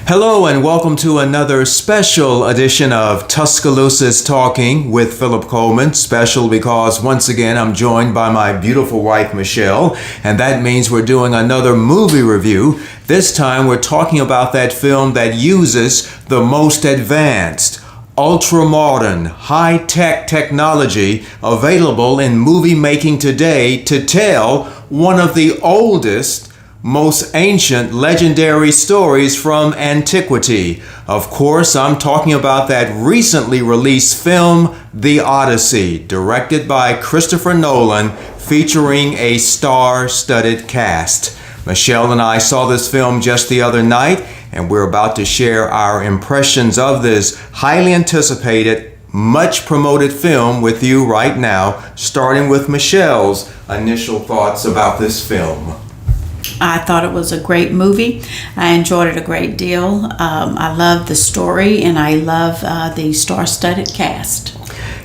Hello and welcome to another special edition of Tuscaloosa's Talking with Philip Coleman. Special because once again I'm joined by my beautiful wife Michelle, and that means we're doing another movie review. This time we're talking about that film that uses the most advanced, ultra-modern, high-tech technology available in movie making today to tell one of the oldest, most ancient, legendary stories from antiquity. Of course, I'm talking about that recently released film, The Odyssey, directed by Christopher Nolan, featuring a star-studded cast. Michelle and I saw this film just the other night, and we're about to share our impressions of this highly anticipated, much promoted film with you right now, starting with Michelle's initial thoughts about this film. I thought it was a great movie. I enjoyed it a great deal. I love the story, and I love the star-studded cast.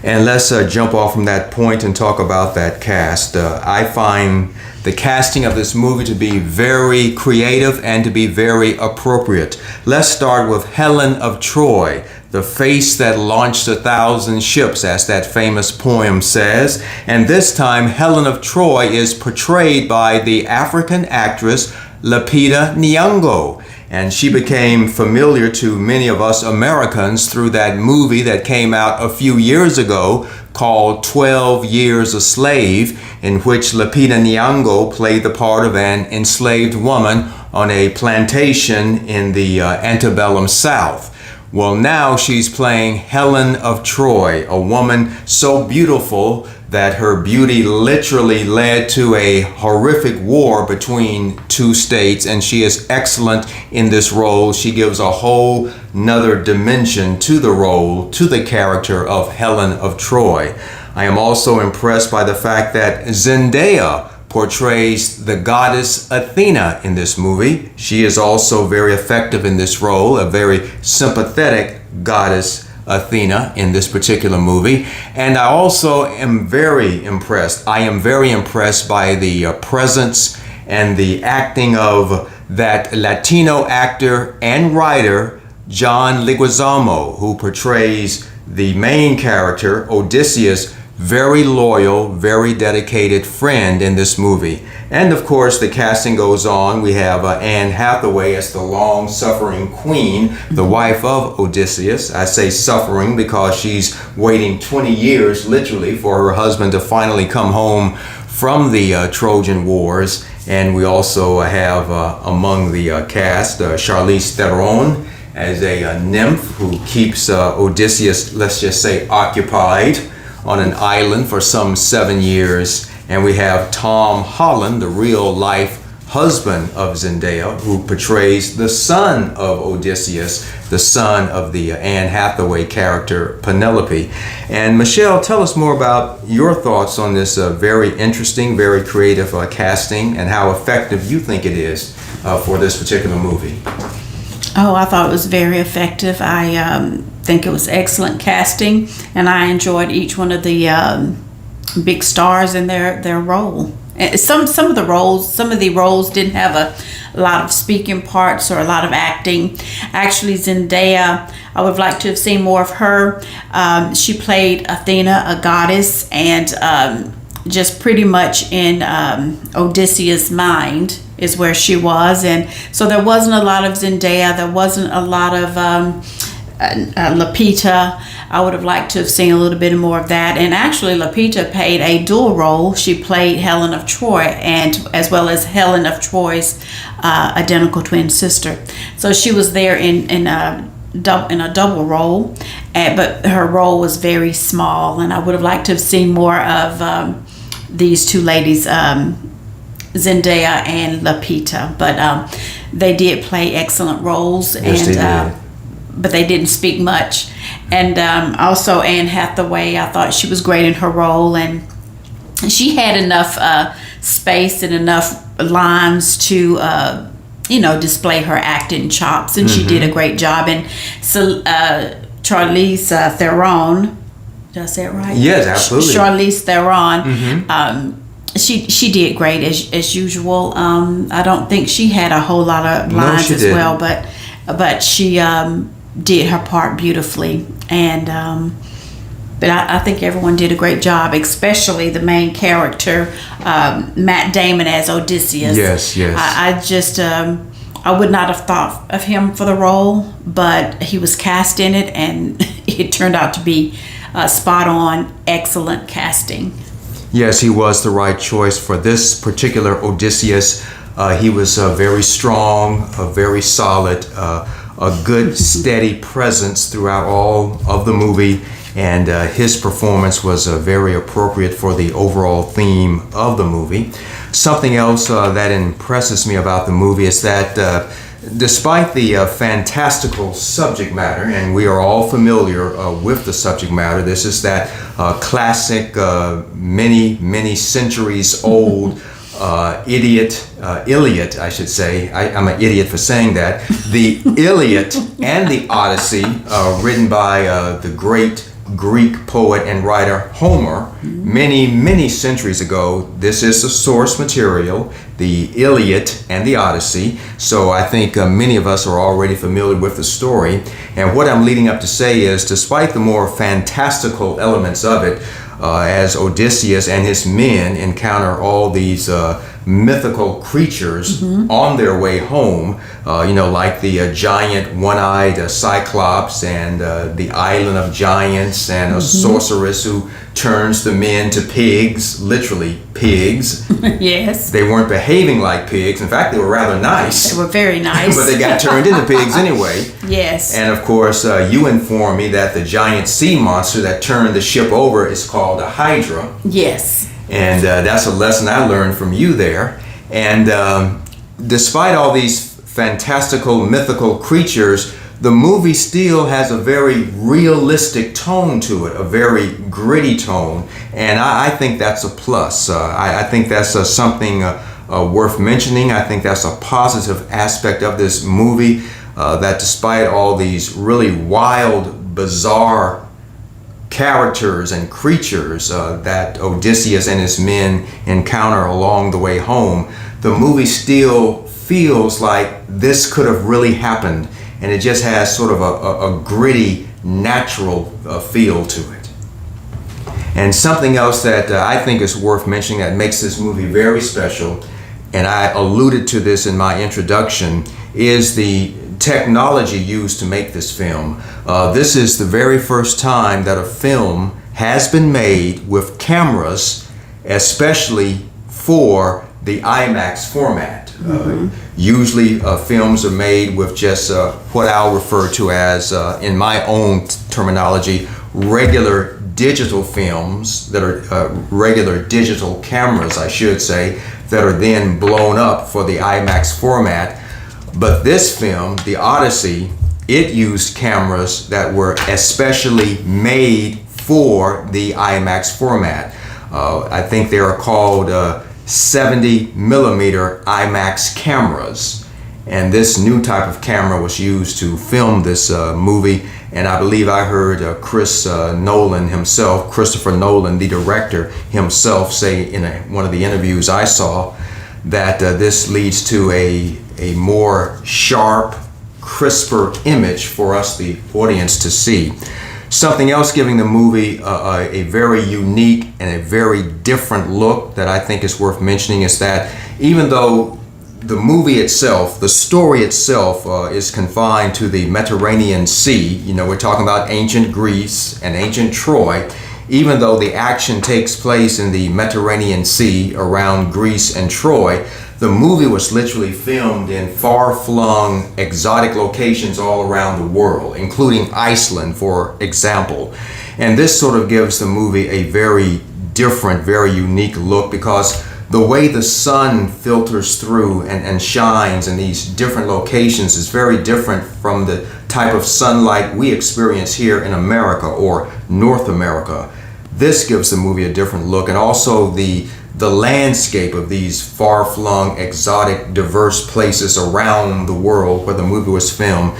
And let's jump off from that point and talk about that cast. I find the casting of this movie to be very creative and to be very appropriate. Let's start with Helen of Troy, the face that launched 1,000 ships, as that famous poem says. And this time, Helen of Troy is portrayed by the African actress Lupita Nyong'o. And she became familiar to many of us Americans through that movie that came out a few years ago called 12 Years a Slave, in which Lupita Nyong'o played the part of an enslaved woman on a plantation in the antebellum South. Well, now she's playing Helen of Troy, a woman so beautiful that her beauty literally led to a horrific war between two states, and she is excellent in this role. She gives a whole nother dimension to the role, to the character of Helen of Troy. I am also impressed by the fact that Zendaya portrays the goddess Athena in this movie. She is also very effective in this role, a very sympathetic goddess Athena in this particular movie. And I also am very impressed. I am very impressed by the presence and the acting of that Latino actor and writer, John Leguizamo, who portrays the main character, Odysseus, very loyal, very dedicated friend in this movie. And of course, the casting goes on. We have Anne Hathaway as the long-suffering queen, the wife of Odysseus. I say suffering because she's waiting 20 years, literally, for her husband to finally come home from the Trojan Wars. And we also have among the cast Charlize Theron as a nymph who keeps Odysseus, let's just say, occupied on an island for some 7 years. And we have Tom Holland, the real-life husband of Zendaya, who portrays the son of Odysseus, the son of the Anne Hathaway character, Penelope. And Michelle, tell us more about your thoughts on this very interesting, very creative casting, and how effective you think it is for this particular movie. Oh, I thought it was very effective. I think it was excellent casting, and I enjoyed each one of the big stars in their role. Some of the roles didn't have a lot of speaking parts or a lot of acting. Actually, Zendaya, I would have liked to have seen more of her. She played Athena, a goddess, and just pretty much in Odysseus' mind is where she was. And so there wasn't a lot of Zendaya. There wasn't a lot of Lupita. I would have liked to have seen a little bit more of that. And actually, Lupita played a dual role. She played Helen of Troy, and as well as Helen of Troy's identical twin sister. So she was there in a double role, but her role was very small. And I would have liked to have seen more of these two ladies, Zendaya and Lupita. But they did play excellent roles. Yes, and they did. but they didn't speak much. And also Anne Hathaway, I thought she was great in her role, and she had enough space and enough lines to display her acting chops, and she did a great job. And so Charlize Theron, did I say it right? Yes, absolutely. Charlize Theron, she did great as usual. I don't think she had a whole lot of lines as well, but but she did her part beautifully. And but I think everyone did a great job, especially the main character, Matt Damon as Odysseus. Yes, yes. I just I would not have thought of him for the role, but he was cast in it, and it turned out to be spot on, excellent casting. Yes, he was the right choice for this particular Odysseus. He was very strong, very solid, a good steady presence throughout all of the movie, and his performance was very appropriate for the overall theme of the movie. Something else that impresses me about the movie is that despite the fantastical subject matter, and we are all familiar with the subject matter, this is that classic, many centuries old Iliad, I should say. I'm an idiot for saying that. The Iliad and the Odyssey, written by the great Greek poet and writer Homer many centuries ago. This is the source material, the Iliad and the Odyssey. So I think many of us are already familiar with the story. And what I'm leading up to say is, despite the more fantastical elements of it, as Odysseus and his men encounter all these mythical creatures on their way home, like the giant one-eyed Cyclops, and the island of giants, and a sorceress who turns the men to pigs, literally pigs. Yes. They weren't behaving like pigs. In fact, they were rather nice. They were very nice. But they got turned into pigs anyway. Yes. And of course, you informed me that the giant sea monster that turned the ship over is called a Hydra. Yes. And that's a lesson I learned from you there. And despite all these fantastical, mythical creatures, the movie still has a very realistic tone to it, a very gritty tone. And I think that's a plus. I think that's something worth mentioning. I think that's a positive aspect of this movie, that despite all these really wild, bizarre characters and creatures that Odysseus and his men encounter along the way home, the movie still feels like this could have really happened, and it just has sort of a gritty, natural feel to it. And something else that I think is worth mentioning that makes this movie very special, and I alluded to this in my introduction, is the technology used to make this film. This is the very first time that a film has been made with cameras, especially for the IMAX format. Usually films are made with just what I'll refer to as, in my own terminology, regular digital films that are regular digital cameras, I should say, that are then blown up for the IMAX format. But this film, the Odyssey, it used cameras that were especially made for the IMAX format. I think they are called 70 millimeter IMAX cameras. And this new type of camera was used to film this movie. And I believe I heard Christopher Nolan, the director himself, say in one of the interviews I saw that this leads to a more sharp, crisper image for us, the audience, to see. Something else giving the movie a very unique and a very different look that I think is worth mentioning is that even though the movie itself, the story itself, is confined to the Mediterranean Sea, we're talking about ancient Greece and ancient Troy, even though the action takes place in the Mediterranean Sea around Greece and Troy, the movie was literally filmed in far-flung, exotic locations all around the world, including Iceland, for example. And this sort of gives the movie a very different, very unique look, because the way the sun filters through and shines in these different locations is very different from the type of sunlight we experience here in America or North America. This gives the movie a different look, and also the landscape of these far-flung, exotic, diverse places around the world where the movie was filmed.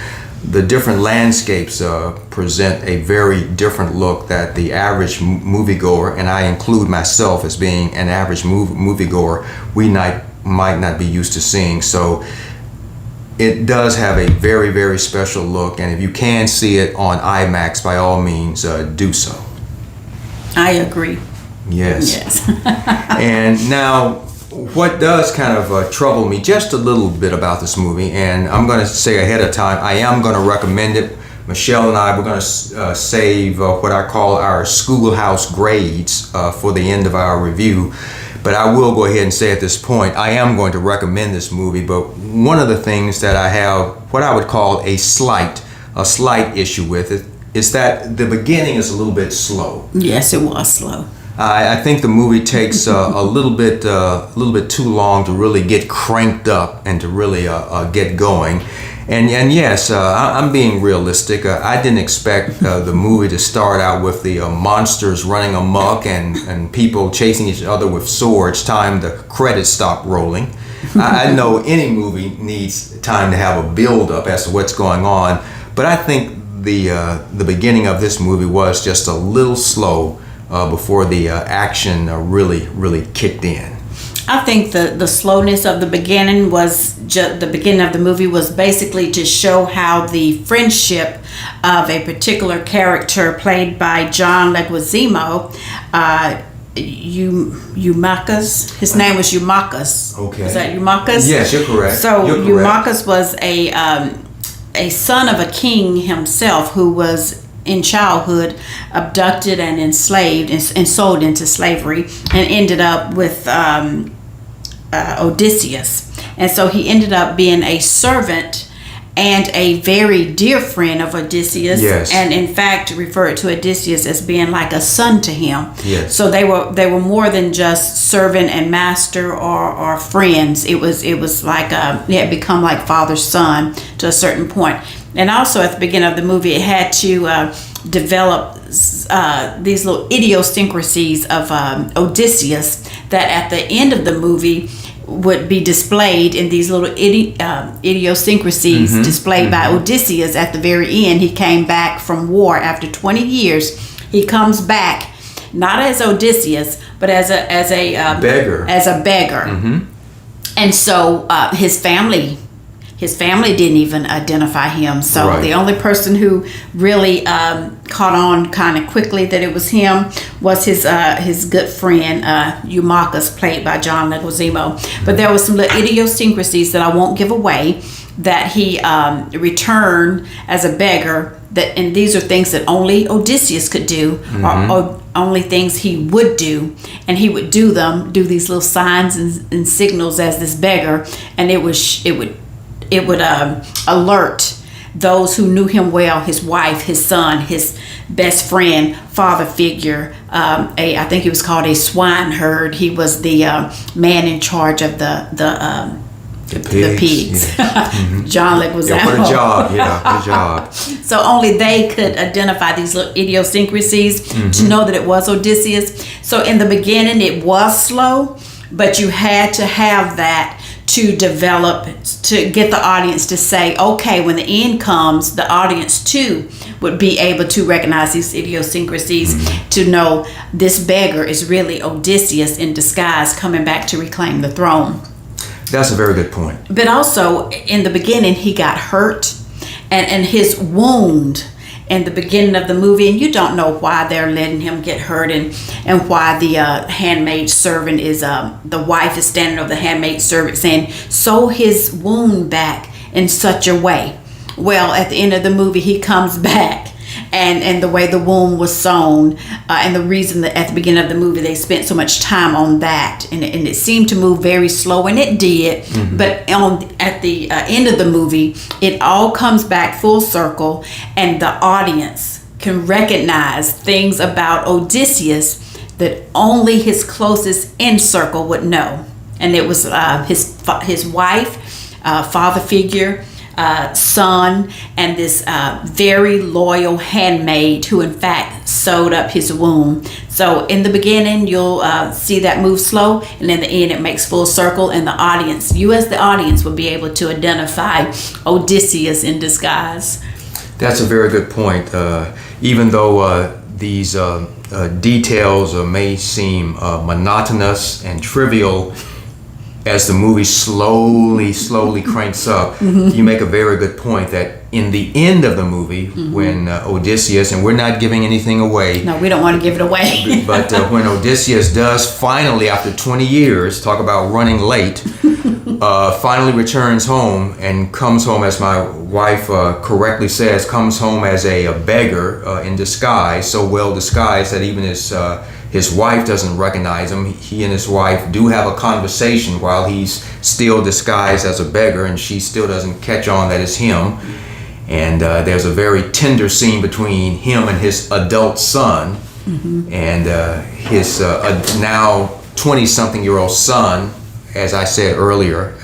The different landscapes present a very different look that the average moviegoer, and I include myself as being an average moviegoer, we might not be used to seeing. So it does have a very, very special look, and if you can see it on IMAX, by all means, do so. I agree. Yes. Yes. And now, what does kind of trouble me just a little bit about this movie, and I'm going to say ahead of time, I am going to recommend it. Michelle and I, we're going to save what I call our schoolhouse grades for the end of our review. But I will go ahead and say at this point, I am going to recommend this movie. But one of the things that I have, what I would call a slight issue with it, is that the beginning is a little bit slow. Yes, it was slow. I think the movie takes a little bit too long to really get cranked up and to really get going. And yes, I'm being realistic. I didn't expect the movie to start out with the monsters running amok and people chasing each other with swords. Time the credits stop rolling. I know any movie needs time to have a build up as to what's going on, but I think the beginning of this movie was just a little slow before the action really kicked in. I think the slowness of the beginning was the beginning of the movie was basically to show how the friendship of a particular character played by John Leguizamo, Eumakis. His name was Eumakis. Okay. Is that Eumakis? Yes, you're correct. So you're correct. Eumakis was a son of a king himself who was in childhood abducted and enslaved and sold into slavery and ended up with Odysseus. And so he ended up being a servant and a very dear friend of Odysseus. Yes. And in fact referred to Odysseus as being like a son to him. Yes. So they were more than just servant and master or friends. It was like it had become like father son to a certain point. And also at the beginning of the movie, it had to develop these little idiosyncrasies of Odysseus that at the end of the movie would be displayed in these little idiosyncrasies displayed by Odysseus at the very end. He came back from war after 20 years. He comes back not as Odysseus, but as a beggar. As a beggar. And so his family didn't even identify him. So right. The only person who really caught on kind of quickly that it was him was his good friend Eumakis, played by John Leguizamo. But there was some little idiosyncrasies that I won't give away, that he returned as a beggar. And these are things that only Odysseus could do, or only things he would do, and he would do these little signs and signals as this beggar, and it would alert those who knew him well, his wife, his son, his best friend, father figure. I think he was called a swineherd. He was the man in charge of the pigs. Yeah. John Leguizamo. Yeah, what a job! Yeah, what a job. So only they could identify these little idiosyncrasies to know that it was Odysseus. So in the beginning, it was slow, but you had to have that to develop, to get the audience to say, okay, when the end comes, the audience too would be able to recognize these idiosyncrasies, to know this beggar is really Odysseus in disguise coming back to reclaim the throne. That's a very good point. But also, in the beginning, he got hurt, and his wound in the beginning of the movie, and you don't know why they're letting him get hurt, and why the handmaid servant is the wife is standing over the handmaid servant saying, sew his wound back in such a way. Well, at the end of the movie, he comes back, and the way the wound was sewn, and the reason that at the beginning of the movie they spent so much time on that, and it seemed to move very slow, and it did, but at the end of the movie, it all comes back full circle, and the audience can recognize things about Odysseus that only his closest inner circle would know. And it was his wife, father figure, son, and this very loyal handmaid who in fact sewed up his wound. So in the beginning, you'll see that move slow, and in the end it makes full circle, and the audience, you as the audience, will be able to identify Odysseus in disguise. That's a very good point. Even though these details may seem monotonous and trivial, as the movie slowly cranks up, you make a very good point that in the end of the movie, when Odysseus, and we're not giving anything away. No, we don't want to give it away. But when Odysseus does finally, after 20 years, talk about running late, finally returns home and comes home, as my wife correctly says, comes home as a beggar in disguise, so well disguised that even his wife doesn't recognize him. He and his wife do have a conversation while he's still disguised as a beggar, and she still doesn't catch on that it's him. And there's a very tender scene between him and his adult son, and his now 20-something-year-old son, as I said earlier,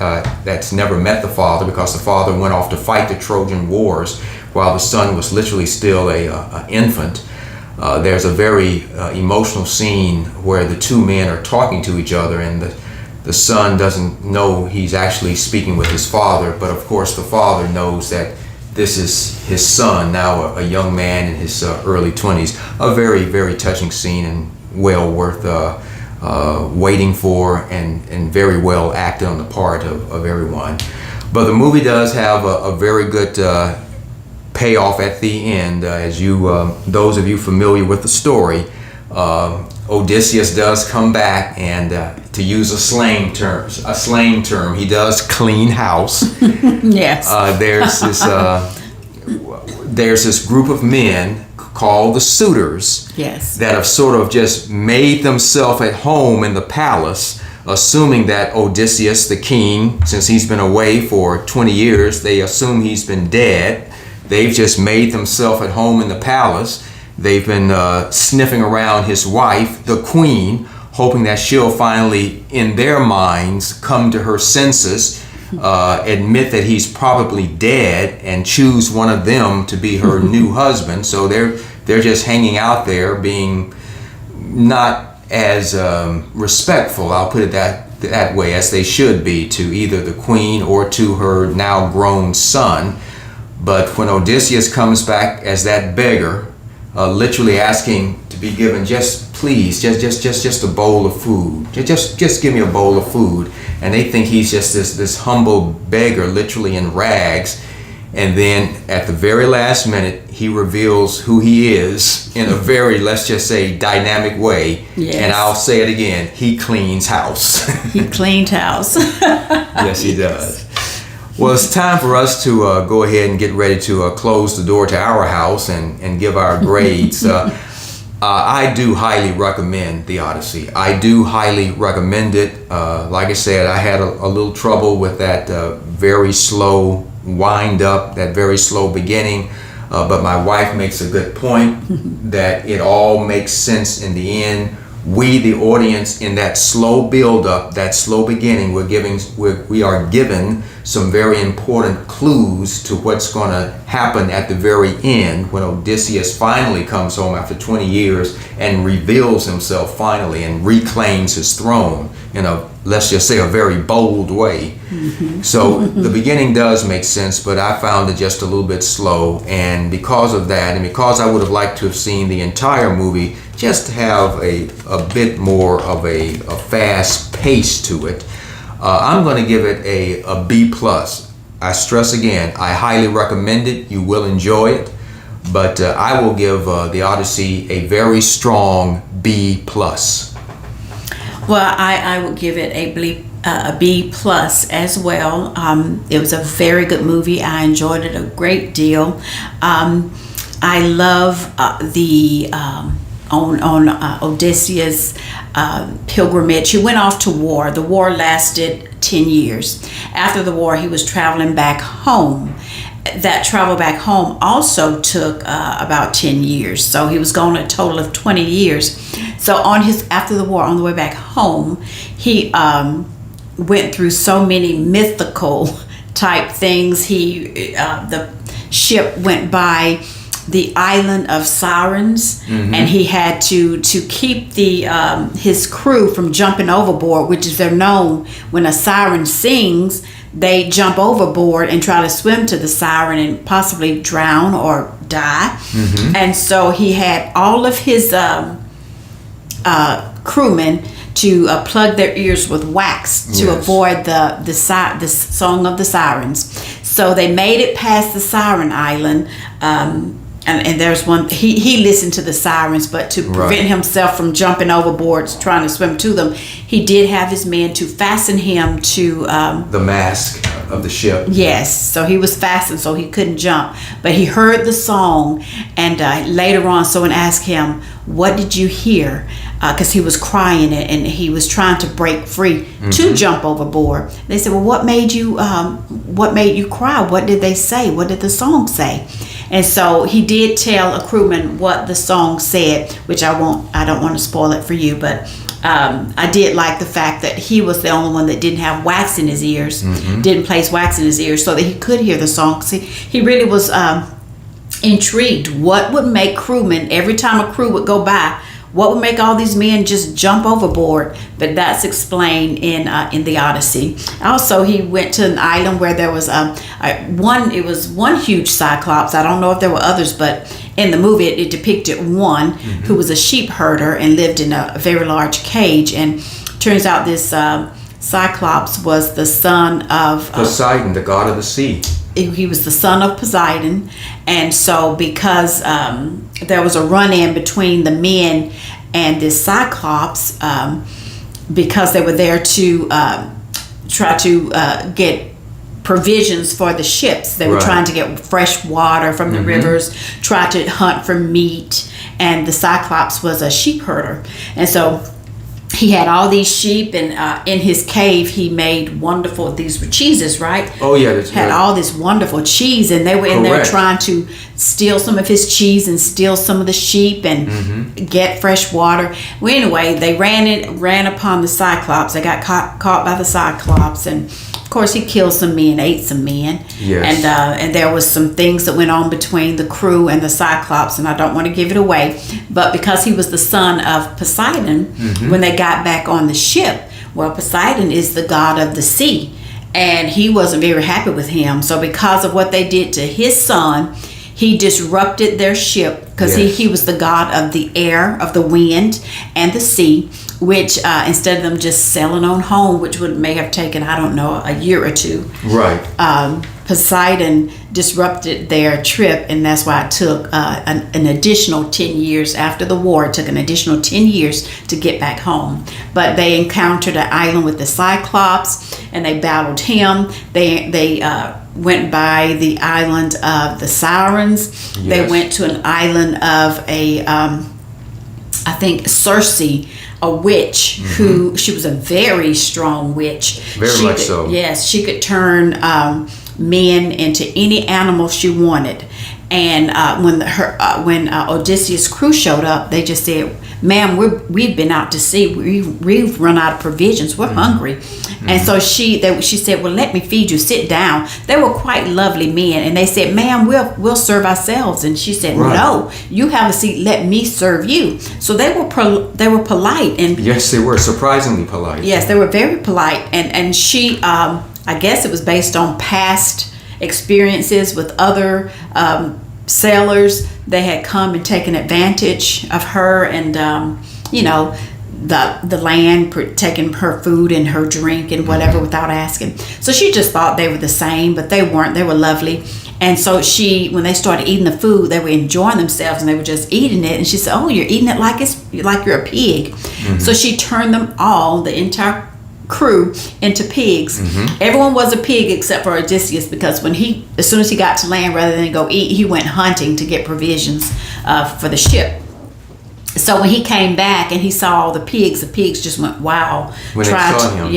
that's never met the father because the father went off to fight the Trojan Wars while the son was literally still an infant. There's a very emotional scene where the two men are talking to each other, and the son doesn't know he's actually speaking with his father, but of course the father knows that this is his son, now a young man in his early 20s. A very, very touching scene and well worth waiting for, and very well acted on the part of everyone. But the movie does have a very good payoff at the end. As those of you familiar with the story, Odysseus does come back, and to use a slang term, he does clean house. Yes. There's this group of men called the suitors. Yes. That have sort of just made themselves at home in the palace, assuming that Odysseus, the king, since he's been away for 20 years, they assume he's been dead. They've just made themselves at home in the palace. They've been sniffing around his wife, the queen, hoping that she'll finally, in their minds, come to her senses, admit that he's probably dead, and choose one of them to be her new husband. So they're just hanging out there, being not as respectful, I'll put it that way, as they should be to either the queen or to her now grown son. But when Odysseus comes back as that beggar, literally asking to be given just a bowl of food, just give me a bowl of food, and they think he's just this humble beggar, literally in rags. And then at the very last minute, he reveals who he is in a very, let's just say, dynamic way. Yes. And I'll say it again, he cleans house. He cleaned house. Yes, he does. Well, it's time for us to go ahead and get ready to close the door to our house and give our grades. I do highly recommend the Odyssey. I do highly recommend it. Like I said, I had a little trouble with that very slow wind up, that very slow beginning. But my wife makes a good point that it all makes sense in the end. We, the audience, in that slow build up, that slow beginning, we are given some very important clues to what's going to happen at the very end when Odysseus finally comes home after 20 years and reveals himself finally and reclaims his throne in a, let's just say, a very bold way. So the beginning does make sense, but I found it just a little bit slow, and because of that, and because I would have liked to have seen the entire movie just to have a bit more of a fast pace to it, I'm going to give it a B+. I stress again, I highly recommend it. You will enjoy it, but I will give the Odyssey a very strong B+. Well, I will give it a B+ as well. It was a very good movie. I enjoyed it a great deal. I love on Odysseus' pilgrimage. He went off to war. The war lasted 10 years. After the war, he was traveling back home. That travel back home also took about 10 years. So he was gone a total of 20 years. So after the war, on the way back home, he went through so many mythical type things. The ship went by the island of sirens, and he had to keep his crew from jumping overboard, which is they're known when a siren sings, they jump overboard and try to swim to the siren and possibly drown or die. And so he had all of his crewmen to plug their ears with wax to Yes. avoid the song of the sirens. So they made it past the Siren Island. And there's one, he listened to the sirens, but to prevent himself from jumping overboard, trying to swim to them, he did have his men to fasten him to the mast of the ship. Yes, so he was fastened so he couldn't jump. But he heard the song, and later on someone asked him, "What did you hear?" Because he was crying and he was trying to break free to jump overboard. They said, "Well, what made you cry? What did they say? What did the song say?" And so he did tell a crewman what the song said, which I don't want to spoil it for you, but I did like the fact that he was the only one that didn't have wax in his ears, didn't place wax in his ears, so that he could hear the song. See, he really was intrigued. What would make crewmen, every time a crew would go by, what would make all these men just jump overboard? But that's explained in the Odyssey. Also, he went to an island where there was one huge cyclops. I don't know if there were others, but in the movie it depicted one who was a sheep herder and lived in a very large cage. And turns out this cyclops was the son of Poseidon, the god of the sea. He was the son of Poseidon, and so because there was a run-in between the men and this Cyclops, because they were there to try to get provisions for the ships. They were trying to get fresh water from the rivers, try to hunt for meat, and the Cyclops was a sheep herder, and so he had all these sheep, and in his cave he made wonderful, these were cheeses, right? Oh yeah, that's had right. all this wonderful cheese, and they were in there trying to steal some of his cheese and steal some of the sheep and get fresh water. Well, anyway, they ran upon the Cyclops. They got caught by the Cyclops, and of course he killed some men, ate some men. Yes. And there was some things that went on between the crew and the Cyclops, and I don't want to give it away, but because he was the son of Poseidon, when they got back on the ship, well, Poseidon is the god of the sea, and he wasn't very happy with him. So because of what they did to his son, he disrupted their ship, because he was the god of the air, of the wind, and the sea, which instead of them just sailing on home, which may have taken, I don't know, a year or two. Right. Poseidon disrupted their trip, and that's why it took an additional 10 years after the war. It took an additional 10 years to get back home. But they encountered an island with the Cyclops, and they battled him. They went by the island of the Sirens. Yes. They went to an island of I think Circe, a witch, who she was a very strong witch. Very much so. Yes, she could turn men into any animal she wanted. And when Odysseus' crew showed up, they just said, "Ma'am, we've been out to sea. We've run out of provisions. We're hungry." And so she said, "Well, let me feed you. Sit down." They were quite lovely men, and they said, "Ma'am, we'll serve ourselves." And she said, "No, you have a seat. Let me serve you." So they were polite, and yes, they were surprisingly polite. yes, they were very polite. And she, I guess it was based on past experiences with other sailors. They had come and taken advantage of her, and the land, taking her food and her drink and whatever without asking. So she just thought they were the same, but they weren't. They were lovely. And so when they started eating the food, they were enjoying themselves and they were just eating it. And she said, "Oh, you're eating it like you're a pig." So she turned them all, the entire crew, into pigs. Everyone was a pig except for Odysseus, because as soon as he got to land, rather than go eat, he went hunting to get provisions for the ship. So when he came back and he saw all the pigs just went wow. When they saw him,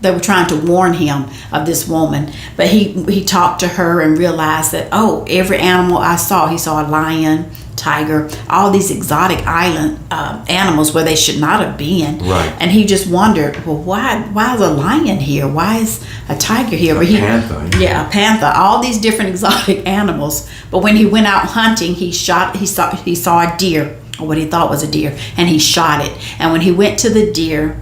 they were trying to warn him of this woman, but he talked to her and realized that, oh, every animal he saw a lion, tiger, all these exotic island animals where they should not have been. Right. And he just wondered, well, why is a lion here? Why is a tiger here? A panther. Yeah, a panther. All these different exotic animals. But when he went out hunting, he saw a deer, or what he thought was a deer, and he shot it. And when he went to the deer,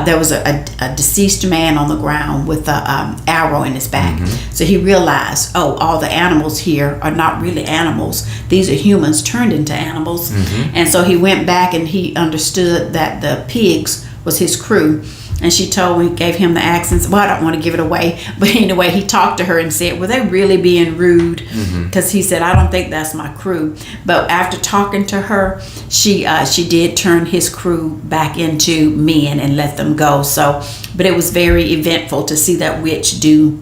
there was a deceased man on the ground with an arrow in his back. So he realized, oh, all the animals here are not really animals. These are humans turned into animals. And so he went back and he understood that the pigs was his crew. And she gave him the accents. Well, I don't want to give it away, but anyway, he talked to her and said, "Were they really being rude?" Because he said, "I don't think that's my crew." But after talking to her, she did turn his crew back into men and let them go. So, but it was very eventful to see that witch do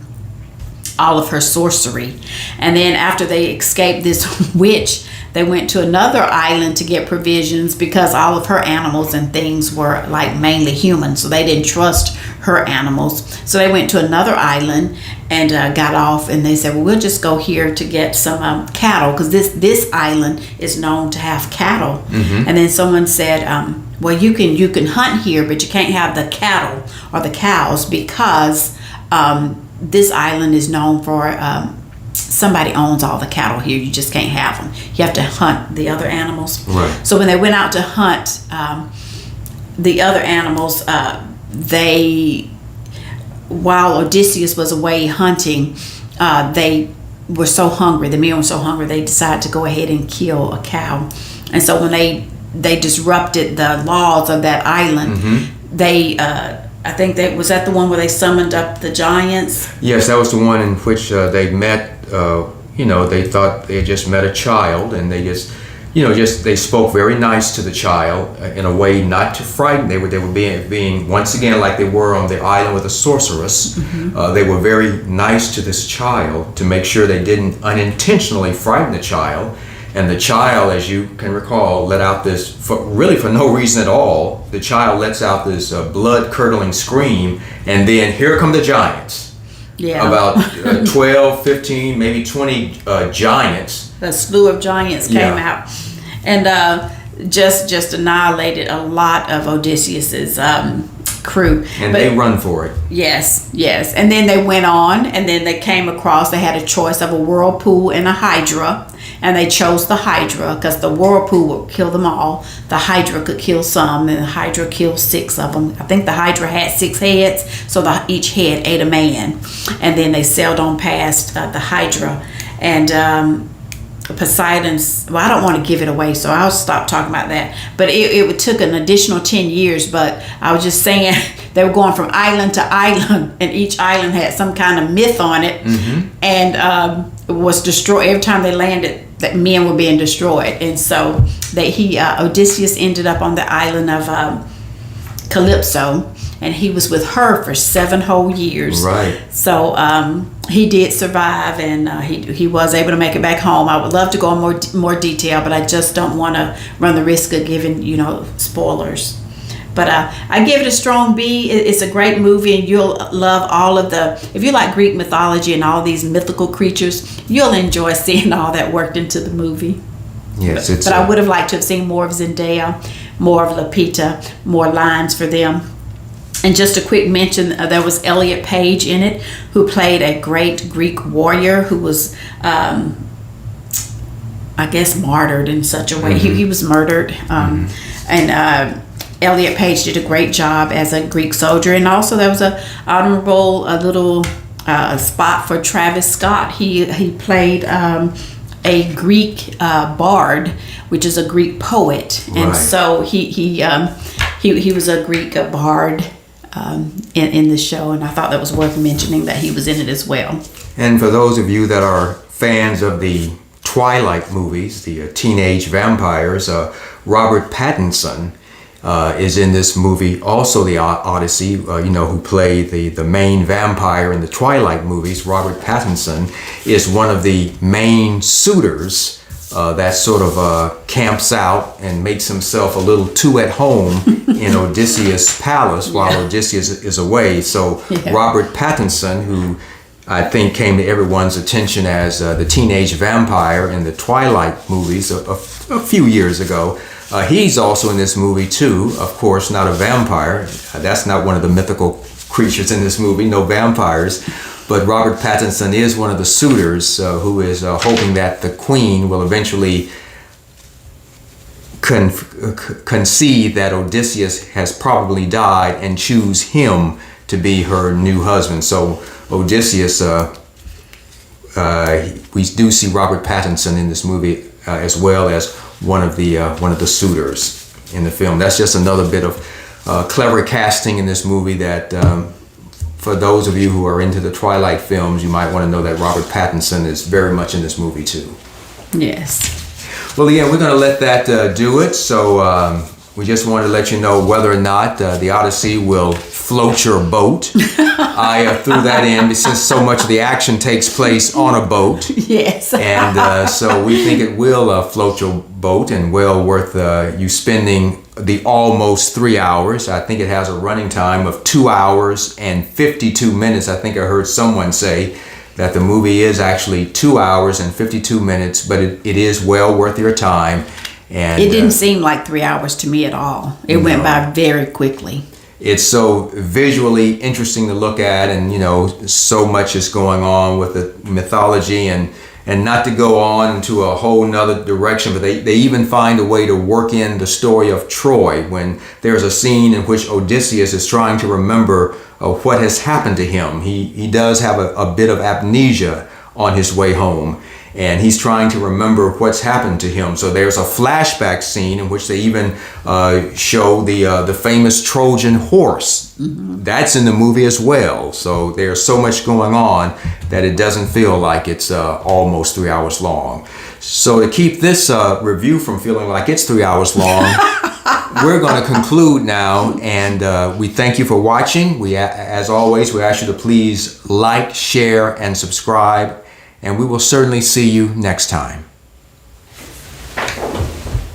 all of her sorcery. And then after they escaped this witch, they went to another island to get provisions because all of her animals and things were like mainly human, so they didn't trust her animals. So they went to another island and got off, and they said, "Well, we'll just go here to get some cattle because this island is known to have cattle." And then someone said, "Well, you can hunt here, but you can't have the cattle or the cows because this island is known for somebody owns all the cattle here. You just can't have them. You have to hunt the other animals." Right. So when they went out to hunt the other animals, while Odysseus was away hunting, they were so hungry. The men were so hungry they decided to go ahead and kill a cow. And so when they disrupted the laws of that island, they I think that was that the one where they summoned up the giants. Yes, that was the one in which they met. They thought they had just met a child, and they they spoke very nice to the child in a way not to frighten. They were being once again like they were on the island with a sorceress. They were very nice to this child to make sure they didn't unintentionally frighten the child. And the child, as you can recall, let out this, for no reason at all, the child lets out this blood-curdling scream, and then here come the giants. Yeah. About 12, 15, maybe 20 giants. The slew of giants came out and just annihilated a lot of Odysseus's crew. And they run for it. Yes. And then they went on, and then they came across, they had a choice of a whirlpool and a hydra. And they chose the hydra because the whirlpool would kill them all. The hydra could kill some, and the hydra killed 6 of them. I think the hydra had 6 heads, so each head ate a man. And then they sailed on past the hydra. And Poseidon's, well, I don't want to give it away, so I'll stop talking about that. But it took an additional 10 years, but I was just saying they were going from island to island, and each island had some kind of myth on it, and was destroyed. Every time they landed, that men were being destroyed. And so Odysseus ended up on the island of Calypso, and he was with her for 7 whole years. Right. So he did survive, and he was able to make it back home. I would love to go in more detail, but I just don't want to run the risk of giving spoilers. But I give it a strong B. It's a great movie, and you'll love all of if you like Greek mythology and all these mythical creatures, you'll enjoy seeing all that worked into the movie. Yes, but I would have liked to have seen more of Zendaya, more of Lupita, more lines for them. And just a quick mention, there was Elliot Page in it, who played a great Greek warrior who was, I guess, martyred in such a way. He was murdered. And Elliot Page did a great job as a Greek soldier. And also there was a little spot for Travis Scott. He played a Greek bard, which is a Greek poet. And so he was a Greek bard in the show, and I thought that was worth mentioning that he was in it as well. And for those of you that are fans of the Twilight movies, the teenage vampires, Robert Pattinson is in this movie, also the Odyssey, who played the main vampire in the Twilight movies. Robert Pattinson is one of the main suitors that sort of camps out and makes himself a little too at home in Odysseus' palace while Odysseus is away. So Robert Pattinson, who I think came to everyone's attention as the teenage vampire in the Twilight movies a few years ago, he's also in this movie too. Of course, not a vampire. That's not one of the mythical creatures in this movie, no vampires. But Robert Pattinson is one of the suitors who is hoping that the queen will eventually concede that Odysseus has probably died and choose him to be her new husband. So Odysseus, we do see Robert Pattinson in this movie as well as one of the suitors in the film. That's just another bit of clever casting in this movie that for those of you who are into the Twilight films, you might want to know that Robert Pattinson is very much in this movie too. Yes. Well, yeah, we're going to let that do it. So we just wanted to let you know whether or not the Odyssey will float your boat. I threw that in since so much of the action takes place on a boat. Yes. And so we think it will float your boat and well worth you spending the almost 3 hours. I think it has a running time of 2 hours and 52 minutes. I think I heard someone say that the movie is actually 2 hours and 52 minutes, but it is well worth your time. And it didn't seem like 3 hours to me at all. It went by very quickly. It's so visually interesting to look at, and you know, so much is going on with the mythology, and not to go on into a whole nother direction, but they even find a way to work in the story of Troy when there's a scene in which Odysseus is trying to remember what has happened to him. He does have a bit of amnesia on his way home, and he's trying to remember what's happened to him. So there's a flashback scene in which they even show the famous Trojan horse. Mm-hmm. That's in the movie as well. So there's so much going on that it doesn't feel like it's almost 3 hours long. So to keep this review from feeling like it's 3 hours long, we're going to conclude now, and we thank you for watching. As always, we ask you to please like, share, and subscribe. And we will certainly see you next time.